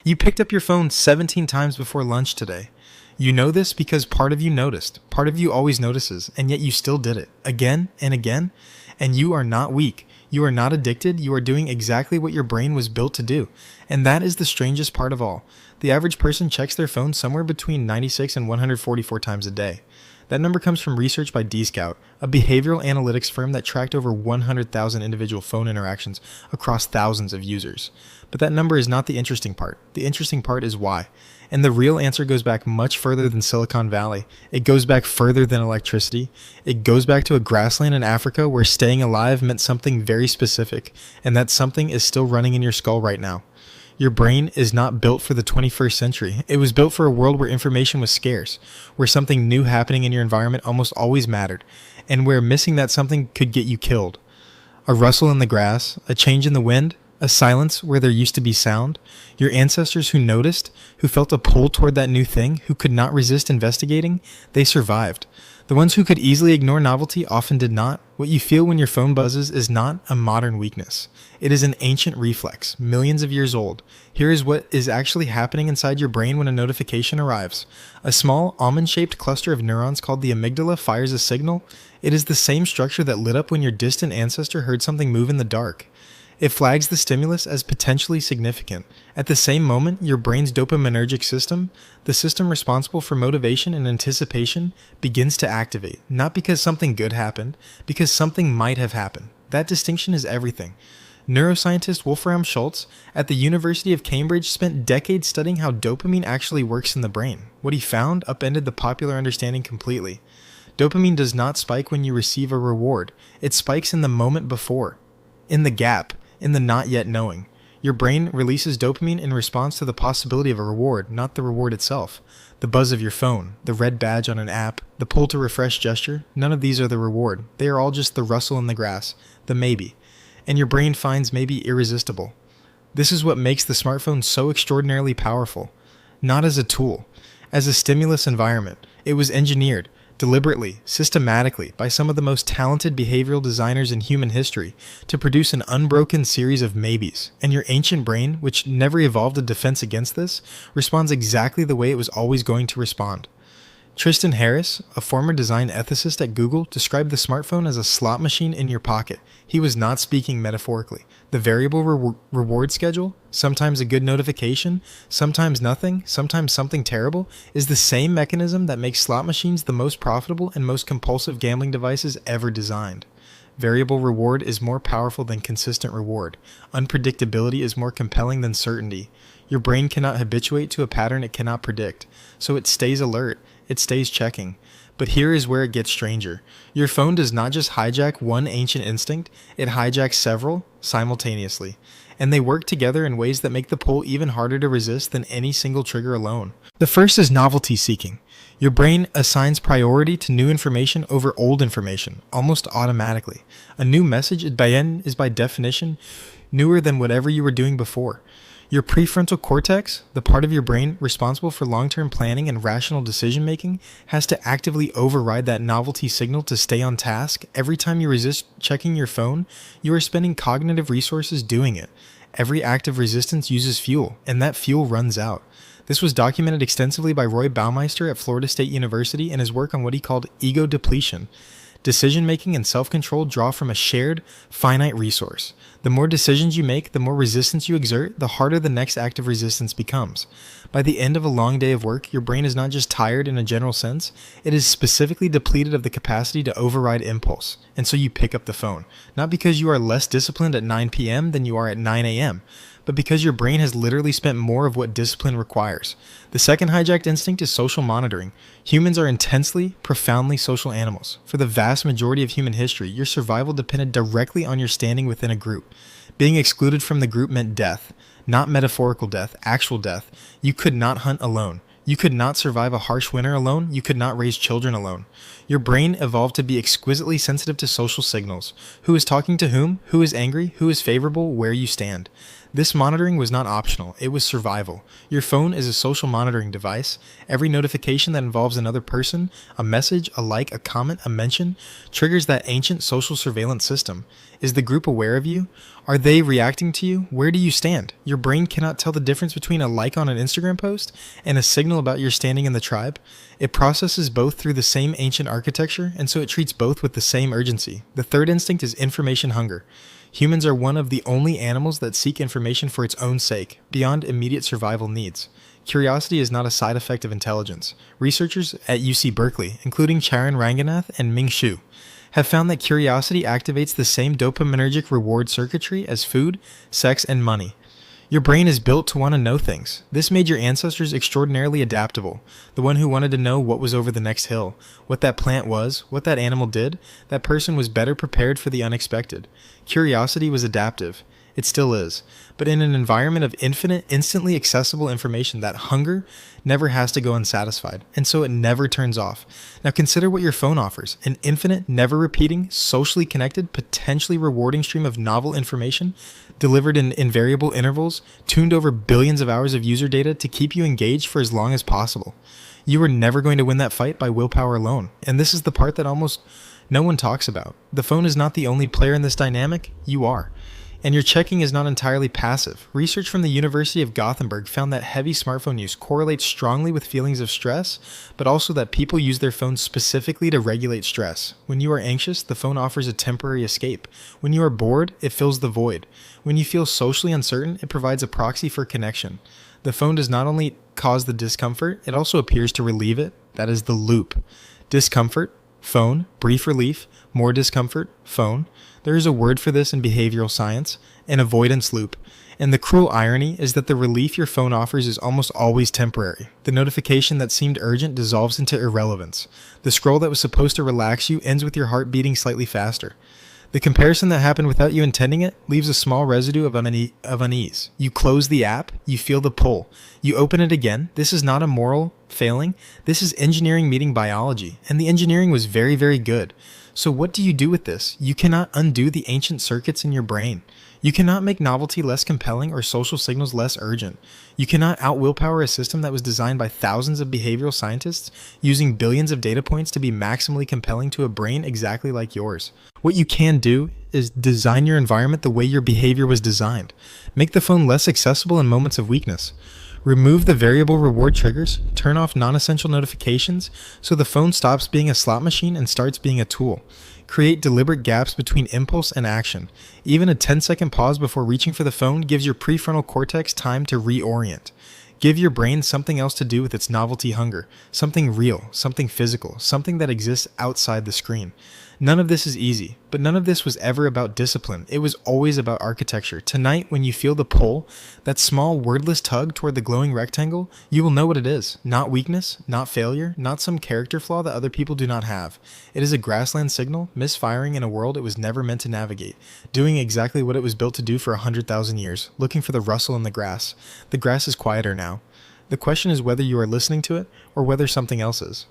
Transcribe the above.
You picked up your phone 17 times before lunch today. You know this because part of you noticed. Part of you always notices, and yet you still did it again and again. And you are not weak. You are not addicted. You are doing exactly what your brain was built to do. And that is the strangest part of all. The average person checks their phone somewhere between 96 and 144 times a day. That number comes from research by D-Scout, a behavioral analytics firm that tracked over 100,000 individual phone interactions across thousands of users. But that number is not the interesting part. The interesting part is why. And the real answer goes back much further than Silicon Valley. It goes back further than electricity. It goes back to a grassland in Africa where staying alive meant something very specific, and that something is still running in your skull right now. Your brain is not built for the 21st century. It was built for a world where information was scarce, where something new happening in your environment almost always mattered, and where missing that something could get you killed. A rustle in the grass, a change in the wind, a silence where there used to be sound. Your ancestors who noticed, who felt a pull toward that new thing, who could not resist investigating, they survived. The ones who could easily ignore novelty often did not. What you feel when your phone buzzes is not a modern weakness. It is an ancient reflex, millions of years old. Here is what is actually happening inside your brain when a notification arrives. A small, almond-shaped cluster of neurons called the amygdala fires a signal. It is the same structure that lit up when your distant ancestor heard something move in the dark. It flags the stimulus as potentially significant. At the same moment, your brain's dopaminergic system, the system responsible for motivation and anticipation, begins to activate, not because something good happened, because something might have happened. That distinction is everything. Neuroscientist Wolfram Schultz at the University of Cambridge spent decades studying how dopamine actually works in the brain. What he found upended the popular understanding completely. Dopamine does not spike when you receive a reward. It spikes in the moment before, in the gap, in the not yet knowing. Your brain releases dopamine in response to the possibility of a reward, not the reward itself. The buzz of your phone, the red badge on an app, the pull to refresh gesture, none of these are the reward. They are all just the rustle in the grass, the maybe. And your brain finds maybe irresistible. This is what makes the smartphone so extraordinarily powerful. Not as a tool, as a stimulus environment. It was engineered, deliberately, systematically, by some of the most talented behavioral designers in human history to produce an unbroken series of maybes. And your ancient brain, which never evolved a defense against this, responds exactly the way it was always going to respond. Tristan, a former design ethicist at Google, described the smartphone as a slot machine in your pocket. He was not speaking metaphorically. The variable reward schedule, sometimes a good notification, sometimes nothing, sometimes something terrible, is the same mechanism that makes slot machines the most profitable and most compulsive gambling devices ever designed. Variable reward is more powerful than consistent reward. Unpredictability is more compelling than certainty. Your brain cannot habituate to a pattern it cannot predict, so it stays alert, it stays checking. But here is where it gets stranger. Your phone does not just hijack one ancient instinct, it hijacks several simultaneously. And they work together in ways that make the pull even harder to resist than any single trigger alone. The first is novelty seeking. Your brain assigns priority to new information over old information, almost automatically. A new message is by definition newer than whatever you were doing before. Your prefrontal cortex, the part of your brain responsible for long-term planning and rational decision-making, has to actively override that novelty signal to stay on task. Every time you resist checking your phone, you are spending cognitive resources doing it. Every act of resistance uses fuel, and that fuel runs out. This was documented extensively by Roy Baumeister at Florida State University in his work on what he called ego depletion. Decision-making and self-control draw from a shared, finite resource. The more decisions you make, the more resistance you exert, the harder the next act of resistance becomes. By the end of a long day of work, your brain is not just tired in a general sense, it is specifically depleted of the capacity to override impulse. And so you pick up the phone. Not because you are less disciplined at 9 p.m. than you are at 9 a.m., but because your brain has literally spent more of what discipline requires. The second hijacked instinct is social monitoring. Humans are intensely, profoundly social animals. For the vast majority of human history, your survival depended directly on your standing within a group. Being excluded from the group meant death, not metaphorical death, actual death. You could not hunt alone. You could not survive a harsh winter alone. You could not raise children alone. Your brain evolved to be exquisitely sensitive to social signals. Who is talking to whom? Who is angry? Who is favorable? Where you stand. This monitoring was not optional, it was survival. Your phone is a social monitoring device. Every notification that involves another person, a message, a like, a comment, a mention, triggers that ancient social surveillance system. Is the group aware of you? Are they reacting to you? Where do you stand? Your brain cannot tell the difference between a like on an Instagram post and a signal about your standing in the tribe. It processes both through the same ancient architecture, and so it treats both with the same urgency. The third instinct is information hunger. Humans are one of the only animals that seek information for its own sake, beyond immediate survival needs. Curiosity is not a side effect of intelligence. Researchers at UC Berkeley, including Charan Ranganath and Ming Xu, have found that curiosity activates the same dopaminergic reward circuitry as food, sex, and money. Your brain is built to want to know things. This made your ancestors extraordinarily adaptable. The one who wanted to know what was over the next hill, what that plant was, what that animal did, that person was better prepared for the unexpected. Curiosity was adaptive. It still is. But in an environment of infinite, instantly accessible information, that hunger never has to go unsatisfied, and so it never turns off. Now consider what your phone offers: an infinite, never repeating, socially connected, potentially rewarding stream of novel information, delivered in invariable intervals, tuned over billions of hours of user data to keep you engaged for as long as possible. You are never going to win that fight by willpower alone, and this is the part that almost no one talks about. The phone is not the only player in this dynamic, you are. And your checking is not entirely passive. Research from the University of Gothenburg found that heavy smartphone use correlates strongly with feelings of stress, but also that people use their phones specifically to regulate stress. When you are anxious, the phone offers a temporary escape. When you are bored, it fills the void. When you feel socially uncertain, it provides a proxy for connection. The phone does not only cause the discomfort, it also appears to relieve it. That is the loop. Discomfort, phone, brief relief, more discomfort, phone. There is a word for this in behavioral science, an avoidance loop. And the cruel irony is that the relief your phone offers is almost always temporary. The notification that seemed urgent dissolves into irrelevance. The scroll that was supposed to relax you ends with your heart beating slightly faster. The comparison that happened without you intending it leaves a small residue of unease. You close the app, you feel the pull. You open it again. This is not a moral failing. This is engineering meeting biology, and the engineering was very, very good. So what do you do with this? You cannot undo the ancient circuits in your brain. You cannot make novelty less compelling or social signals less urgent. You cannot out-willpower a system that was designed by thousands of behavioral scientists using billions of data points to be maximally compelling to a brain exactly like yours. What you can do is design your environment the way your behavior was designed. Make the phone less accessible in moments of weakness. Remove the variable reward triggers, turn off non-essential notifications so the phone stops being a slot machine and starts being a tool. Create deliberate gaps between impulse and action. Even a 10-second pause before reaching for the phone gives your prefrontal cortex time to reorient. Give your brain something else to do with its novelty hunger, something real, something physical, something that exists outside the screen. None of this is easy, but none of this was ever about discipline. It was always about architecture. Tonight, when you feel the pull, that small wordless tug toward the glowing rectangle, you will know what it is. Not weakness, not failure, not some character flaw that other people do not have. It is a grassland signal, misfiring in a world it was never meant to navigate, doing exactly what it was built to do for 100,000 years, looking for the rustle in the grass. The grass is quieter now. The question is whether you are listening to it or whether something else is.